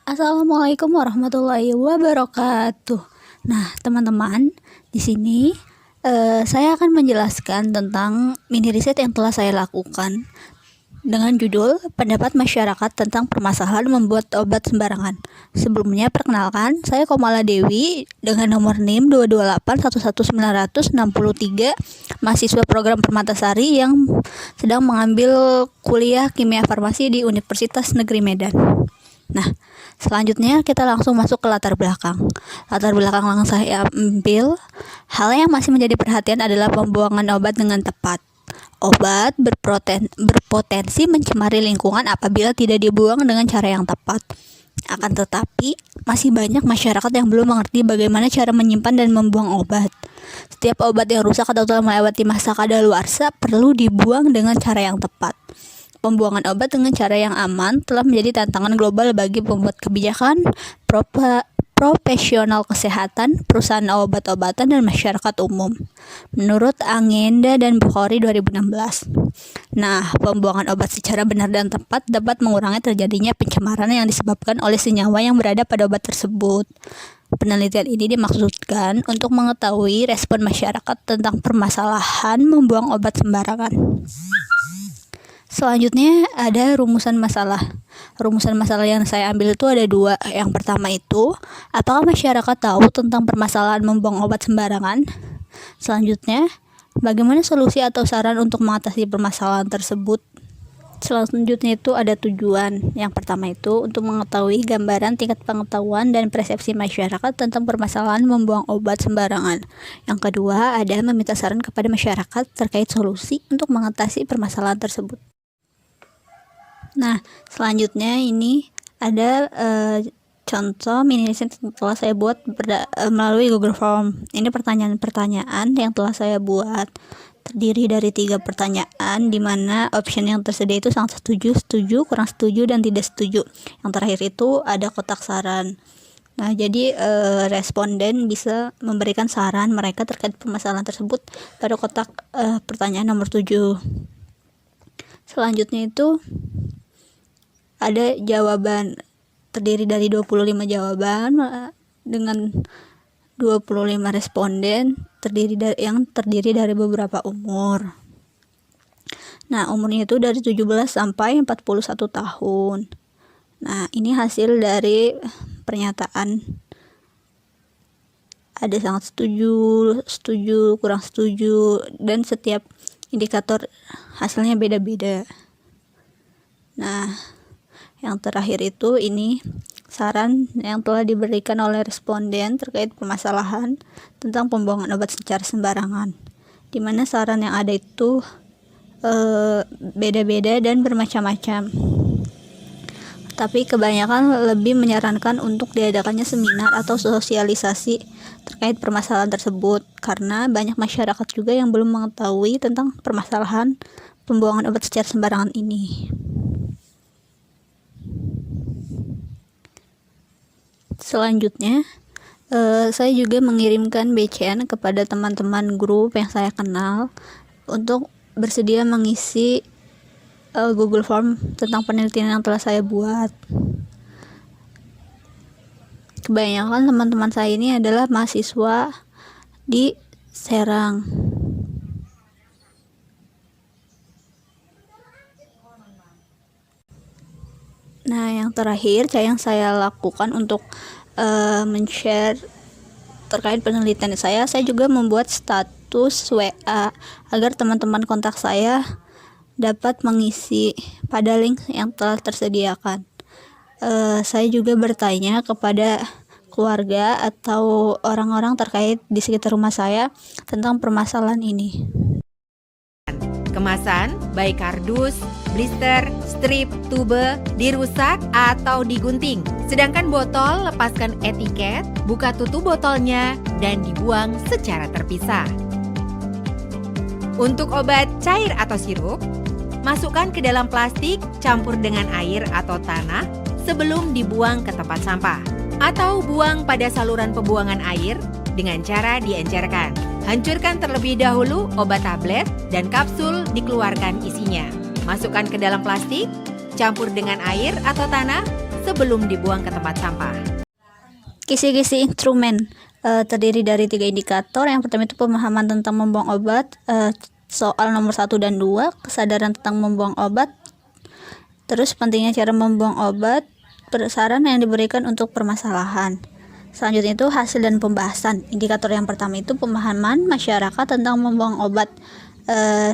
Assalamualaikum warahmatullahi wabarakatuh. Nah, teman-teman, di sini saya akan menjelaskan tentang mini riset yang telah saya lakukan dengan judul Pendapat Masyarakat tentang Permasalahan Membuat Obat Sembarangan. Sebelumnya, perkenalkan, saya Komala Dewi dengan nomor NIM 228 11963, mahasiswa program Permatasari yang sedang mengambil kuliah kimia farmasi di Universitas Negeri Medan. Nah, selanjutnya kita langsung masuk ke latar belakang. Latar belakang yang saya ambil, hal yang masih menjadi perhatian adalah pembuangan obat dengan tepat. Obat berpotensi mencemari lingkungan apabila tidak dibuang dengan cara yang tepat. Akan tetapi, masih banyak masyarakat yang belum mengerti bagaimana cara menyimpan dan membuang obat. Setiap obat yang rusak atau telah melewati masa kadaluarsa perlu dibuang dengan cara yang tepat. Pembuangan obat dengan cara yang aman telah menjadi tantangan global bagi pembuat kebijakan, profesional kesehatan, perusahaan obat-obatan, dan masyarakat umum. Menurut Agenda dan Bukhari 2016. Nah, pembuangan obat secara benar dan tepat dapat mengurangi terjadinya pencemaran yang disebabkan oleh senyawa yang berada pada obat tersebut. Penelitian ini dimaksudkan untuk mengetahui respon masyarakat tentang permasalahan membuang obat sembarangan. Selanjutnya ada rumusan masalah. Rumusan masalah yang saya ambil itu ada dua. Yang pertama itu, apakah masyarakat tahu tentang permasalahan membuang obat sembarangan? Selanjutnya, bagaimana solusi atau saran untuk mengatasi permasalahan tersebut? Selanjutnya itu ada tujuan. Yang pertama itu untuk mengetahui gambaran tingkat pengetahuan dan persepsi masyarakat tentang permasalahan membuang obat sembarangan. Yang kedua ada meminta saran kepada masyarakat terkait solusi untuk mengatasi permasalahan tersebut. Nah, selanjutnya ini ada contoh mini riset yang telah saya buat melalui Google Form. Ini pertanyaan-pertanyaan yang telah saya buat, terdiri dari 3 pertanyaan, di mana option yang tersedia itu sangat setuju, setuju, kurang setuju, dan tidak setuju. Yang terakhir itu ada kotak saran. Nah, jadi responden bisa memberikan saran mereka terkait permasalahan tersebut pada kotak pertanyaan nomor 7. Selanjutnya itu ada jawaban, terdiri dari 25 jawaban dengan 25 responden, yang terdiri dari beberapa umur. Nah, umurnya itu dari 17 sampai 41 tahun. Nah, ini hasil dari pernyataan. Ada sangat setuju, setuju, kurang setuju, dan setiap indikator hasilnya beda-beda. Nah, yang terakhir itu ini saran yang telah diberikan oleh responden terkait permasalahan tentang pembuangan obat secara sembarangan, di mana saran yang ada itu beda-beda dan bermacam-macam. Tapi kebanyakan lebih menyarankan untuk diadakannya seminar atau sosialisasi terkait permasalahan tersebut, karena banyak masyarakat juga yang belum mengetahui tentang permasalahan pembuangan obat secara sembarangan ini. Selanjutnya, saya juga mengirimkan BCN kepada teman-teman grup yang saya kenal untuk bersedia mengisi Google Form tentang penelitian yang telah saya buat. Kebanyakan teman-teman saya ini adalah mahasiswa di Serang. Nah, yang terakhir yang saya lakukan untuk men-share terkait penelitian saya juga membuat status WA agar teman-teman kontak saya dapat mengisi pada link yang telah tersediakan. Saya juga bertanya kepada keluarga atau orang-orang terkait di sekitar rumah saya tentang permasalahan ini. Kemasan, baik kardus, blister, strip, tube, dirusak atau digunting. Sedangkan botol, lepaskan etiket, buka tutup botolnya, dan dibuang secara terpisah. Untuk obat cair atau sirup, masukkan ke dalam plastik, campur dengan air atau tanah sebelum dibuang ke tempat sampah. Atau buang pada saluran pembuangan air dengan cara diencerkan. Hancurkan terlebih dahulu obat tablet dan kapsul dikeluarkan isinya. Masukkan ke dalam plastik, campur dengan air atau tanah sebelum dibuang ke tempat sampah. Kisi-kisi instrumen terdiri dari 3 indikator. Yang pertama itu pemahaman tentang membuang obat, soal nomor 1 dan 2, kesadaran tentang membuang obat, terus pentingnya cara membuang obat, saran yang diberikan untuk permasalahan. Selanjutnya itu hasil dan pembahasan. Indikator yang pertama itu pemahaman masyarakat tentang membuang obat,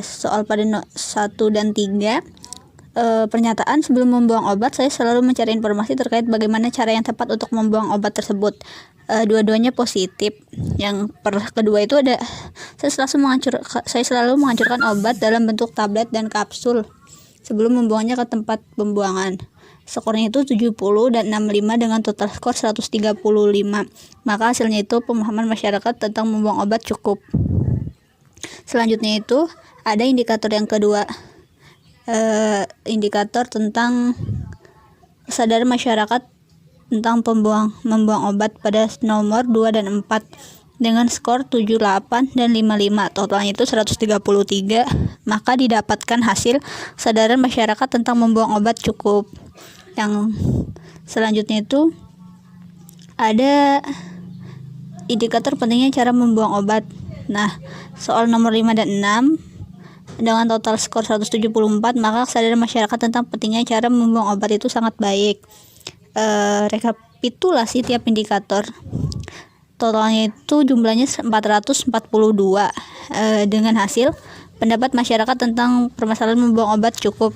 soal pada 1 dan 3. Pernyataan, sebelum membuang obat saya selalu mencari informasi terkait bagaimana cara yang tepat untuk membuang obat tersebut. Dua-duanya positif. Yang kedua itu ada saya selalu menghancurkan obat dalam bentuk tablet dan kapsul sebelum membuangnya ke tempat pembuangan. Skornya itu 70 dan 65 dengan total skor 135. Maka hasilnya itu pemahaman masyarakat tentang membuang obat cukup. Selanjutnya itu ada indikator yang kedua, indikator tentang kesadaran masyarakat tentang membuang obat pada nomor 2 dan 4 dengan skor 78 dan 55, totalnya itu 133. Maka didapatkan hasil kesadaran masyarakat tentang membuang obat cukup. Yang selanjutnya itu ada indikator pentingnya cara membuang obat. Nah, soal nomor 5 dan 6 dengan total skor 174, maka kesadaran masyarakat tentang pentingnya cara membuang obat itu sangat baik. Rekapitulasi tiap indikator, totalnya itu jumlahnya 442. Dengan hasil pendapat masyarakat tentang permasalahan membuang obat cukup.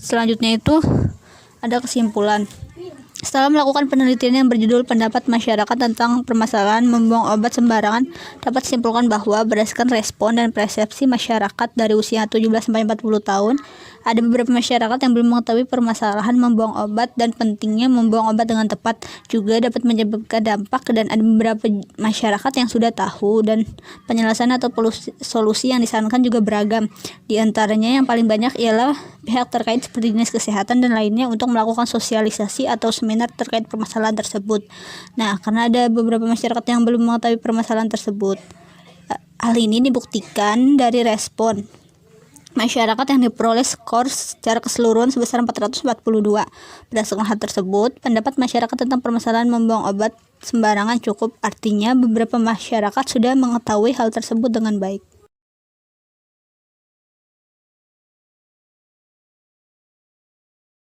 Selanjutnya itu ada kesimpulan. Setelah melakukan penelitian yang berjudul Pendapat Masyarakat tentang Permasalahan Membuang Obat Sembarangan, dapat disimpulkan bahwa berdasarkan respon dan persepsi masyarakat dari usia 17-40 tahun, ada beberapa masyarakat yang belum mengetahui permasalahan membuang obat dan pentingnya membuang obat dengan tepat juga dapat menyebabkan dampak, dan ada beberapa masyarakat yang sudah tahu dan penyelesaian atau solusi yang disarankan juga beragam. Di antaranya yang paling banyak ialah pihak terkait seperti dinas kesehatan dan lainnya untuk melakukan sosialisasi atau seminar terkait permasalahan tersebut. Nah, karena ada beberapa masyarakat yang belum mengetahui permasalahan tersebut, hal ini dibuktikan dari respon masyarakat yang diperoleh skor secara keseluruhan sebesar 442. Berdasarkan hal tersebut, pendapat masyarakat tentang permasalahan membuang obat sembarangan cukup, artinya beberapa masyarakat sudah mengetahui hal tersebut dengan baik.